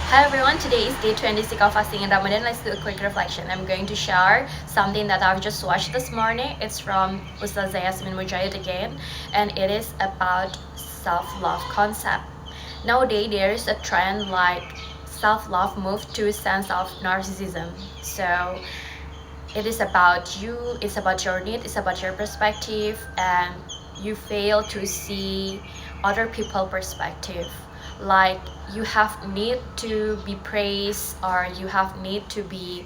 Hi everyone, today is day 26 of fasting in Ramadan. Let's do a quick reflection. I'm going to share something that I've just watched this morning. It's from Ustazah Yasmin Mujahid again, and it is about self-love concept. Nowadays, there is a trend like self-love move to a sense of narcissism. So it is about you, it's about your need, it's about your perspective, and you fail to see other people perspective, like you have need to be praised or you have need to be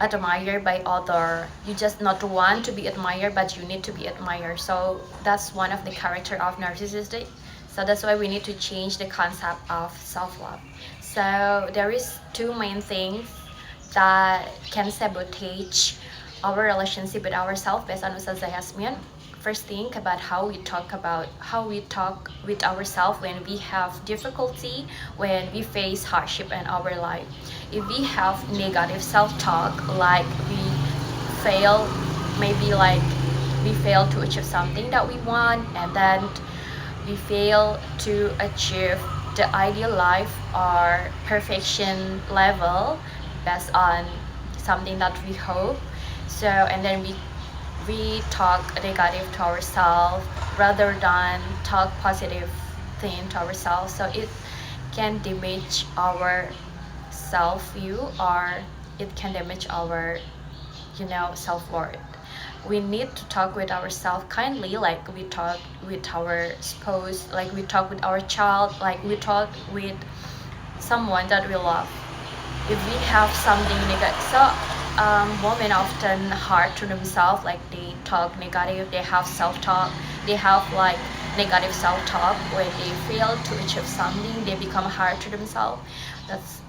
admired by other. You just not want to be admired, but you need to be admired. So that's one of the character of narcissistic. So that's why we need to change the concept of self-love. So there is two main things that can sabotage our relationship with ourselves based on Ustazah Yasmin. First, think about how we talk with ourselves when we have difficulty, when we face hardship in our life. If we have negative self-talk, like we fail, maybe like we fail to achieve something that we want, and then we fail to achieve the ideal life or perfection level based on something that we hope. So and then we talk negative to ourselves rather than talk positive thing to ourselves, so it can damage our self-view, or it can damage our self-worth. We need to talk with ourselves kindly, like we talk with our spouse, like we talk with our child, like we talk with someone that we love. If we have something negative, so women often hard to themselves, like they talk negative, they have self-talk, they have like negative self-talk. When they fail to achieve something, they become hard to themselves.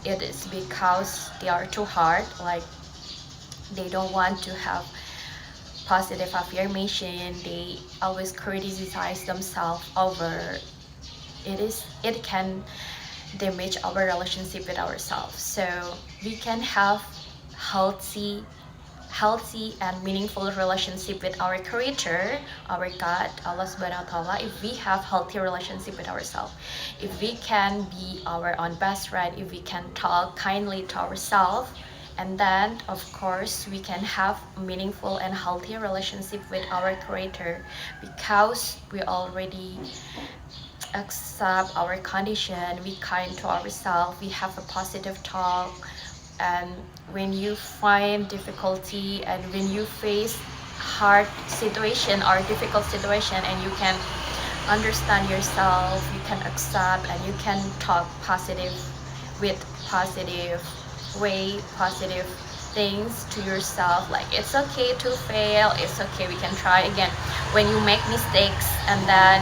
It is because they are too hard, like they don't want to have positive affirmation, they always criticize themselves over. It can damage our relationship with ourselves. So we can have healthy and meaningful relationship with our creator, our God, Allah subhanahu wa ta'ala, if we have healthy relationship with ourselves. If we can be our own best friend, if we can talk kindly to ourselves, and then of course we can have meaningful and healthy relationship with our creator, because we already accept our condition, we kind to ourselves, we have a positive talk. And when you find difficulty and when you face hard situation or difficult situation, and you can understand yourself, you can accept, and you can talk positive with positive way, positive things to yourself, like it's okay to fail, it's okay, we can try again. When you make mistakes, and then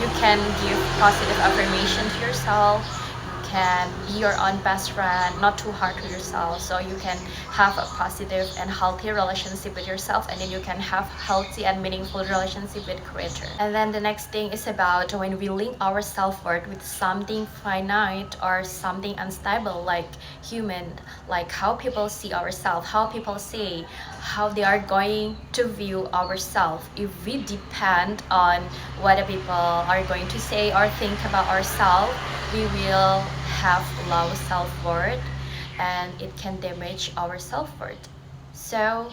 you can give positive affirmation to yourself, you can be your own best friend, not too hard to yourself, so you can have a positive and healthy relationship with yourself, and then you can have healthy and meaningful relationship with creator. And then the next thing is about when we link our self-worth with something finite or something unstable, like human, like how people see ourselves, how people say, how they are going to view ourselves. If we depend on what the people are going to say or think about ourselves, we will have low self-worth, and it can damage our self-worth. So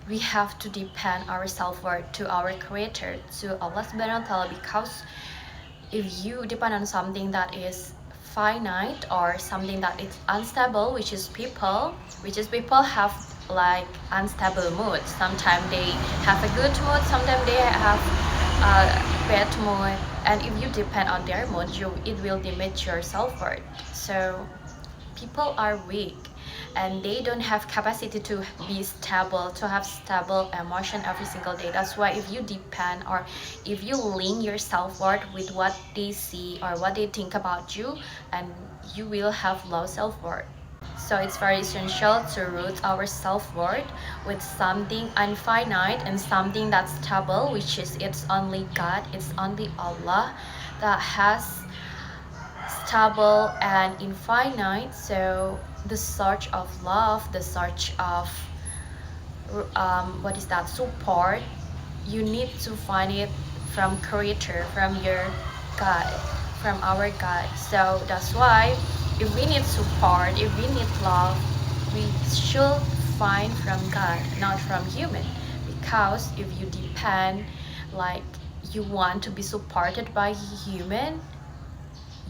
we have to depend our self-worth to our creator, to Allah subhanahu wa ta'ala, because if you depend on something that is finite or something that is unstable, which is people have like unstable mood. Sometimes they have a good mood, sometimes they have a bad mood, and if you depend on their mood, it will damage your self-worth. So people are weak, and they don't have capacity to be stable, to have stable emotion every single day. That's why if you depend, or if you link your self-worth with what they see or what they think about you, and you will have low self-worth. So it's very essential to root our self-worth with something infinite and something that's stable, which is it's only God, it's only Allah that has stable and infinite. So the search of love, the search of what is that, support, you need to find it from creator, from your God, from our God. So that's why if we need support, if we need love, we should find from God, not from human. Because if you depend, like you want to be supported by human,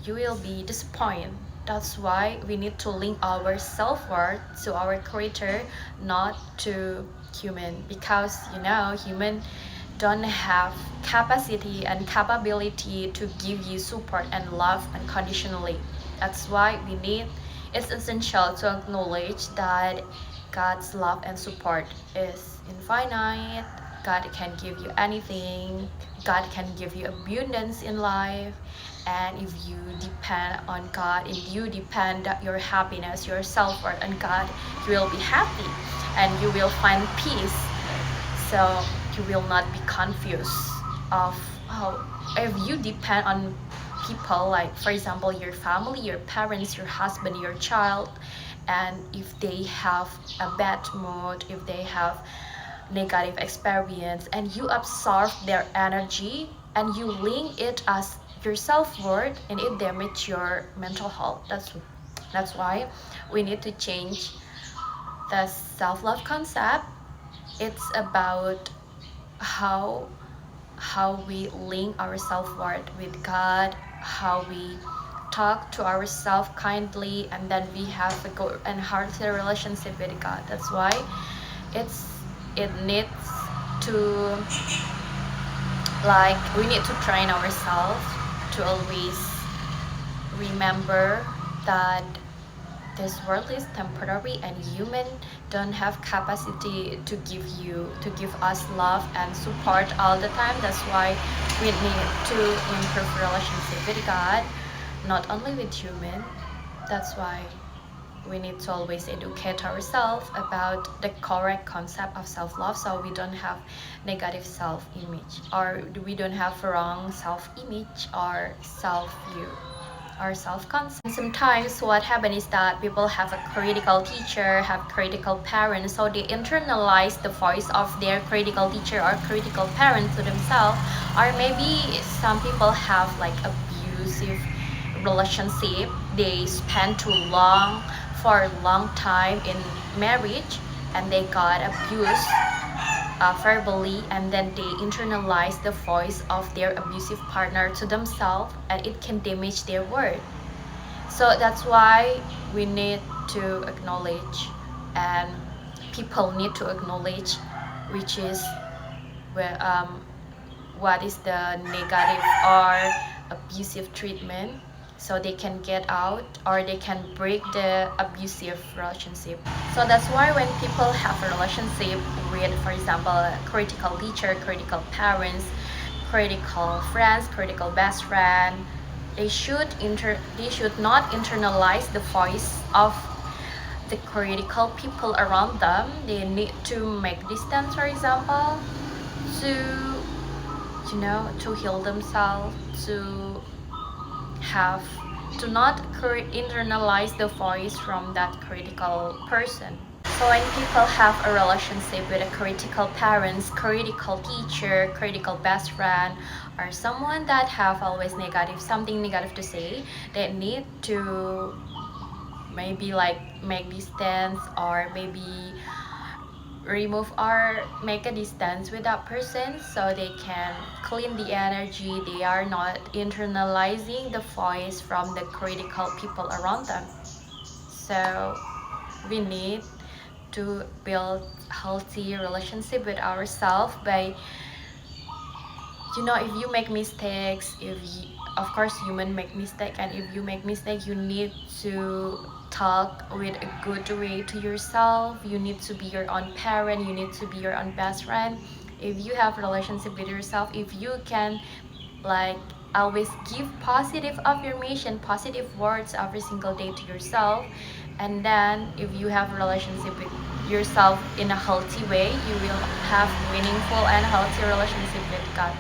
you will be disappointed. That's why we need to link our self-worth to our creator, not to human. Because human don't have capacity and capability to give you support and love unconditionally. That's why it's essential to acknowledge that God's love and support is infinite. God can give you anything. God can give you abundance in life. And if you depend on God, if you depend your happiness, your self-worth on God, you will be happy and you will find peace. So you will not be confused of how if you depend on people, like for example your family, your parents, your husband, your child, and if they have a bad mood, if they have negative experience, and you absorb their energy and you link it as your self-worth, and it damage your mental health. That's why we need to change the self-love concept. It's about how we link our self-worth with God, how we talk to ourselves kindly, and then we have a good and healthy relationship with God. That's why it needs to, like, we need to train ourselves to always remember that this world is temporary and human don't have capacity to give us love and support all the time. That's why we need to improve relationship with God, not only with human. That's why we need to always educate ourselves about the correct concept of self-love, so we don't have negative self-image, or we don't have wrong self-image or self-view or self-concept. Sometimes what happens is that people have a critical teacher, have critical parents, so they internalize the voice of their critical teacher or critical parent to themselves. Or maybe some people have like abusive relationship, they spend too long for a long time in marriage, and they got abused verbally, and then they internalize the voice of their abusive partner to themselves, and it can damage their worth. So that's why we need to acknowledge, and people need to acknowledge, which is where what is the negative or abusive treatment, so they can get out or they can break the abusive relationship. So that's why when people have a relationship with, for example, a critical teacher, critical parents, critical friends, critical best friend, they should not internalize the voice of the critical people around them. They need to make distance, for example, to to heal themselves, to have to not internalize the voice from that critical person. So when people have a relationship with a critical parents, critical teacher, critical best friend, or someone that have always something negative to say, they need to maybe like make distance, or maybe remove or make a distance with that person, so they can clean the energy. They are not internalizing the voice from the critical people around them. So we need to build healthy relationship with ourselves by, if you make mistakes, of course human make mistake, and if you make mistake, you need to talk with a good way to yourself. You need to be your own parent, you need to be your own best friend. If you have relationship with yourself, if you can like always give positive affirmation, positive words every single day to yourself, and then if you have a relationship with yourself in a healthy way, you will have meaningful and healthy relationship with God.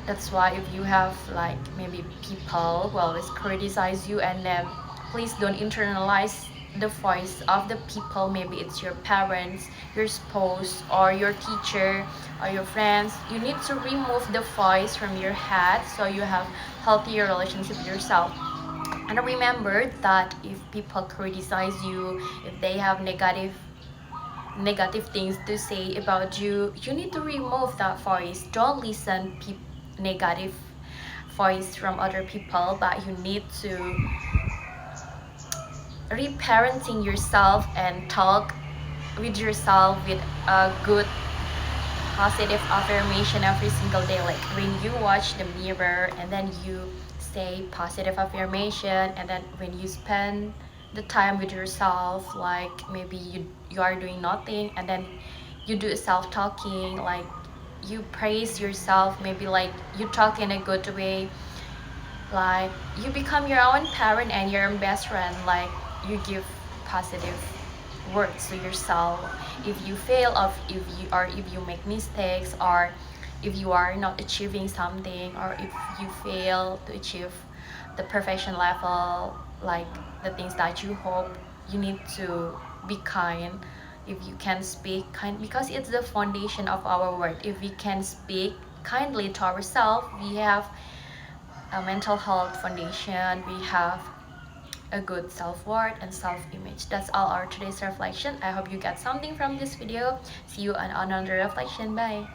That's why if you have like maybe people who always criticize you, and then please don't internalize the voice of the people. Maybe it's your parents, your spouse, or your teacher, or your friends. You need to remove the voice from your head, so you have healthier relationship with yourself. And remember that if people criticize you, if they have negative things to say about you, you need to remove that voice. Don't listen negative voice from other people, but you need to reparenting yourself and talk with yourself with a good positive affirmation every single day. Like when you watch the mirror and then you say positive affirmation, and then when you spend the time with yourself, like maybe you are doing nothing and then you do self-talking, like you praise yourself, maybe like you talk in a good way, like you become your own parent and your own best friend, like you give positive words to yourself. If you fail, if you make mistakes, or if you are not achieving something, or if you fail to achieve the perfection level, like the things that you hope, you need to be kind. If you can speak kind, because it's the foundation of our world. If we can speak kindly to ourselves, we have a mental health foundation, we have a good self-worth and self-image. That's all our today's reflection. I hope you got something from this video. See you on another reflection. Bye.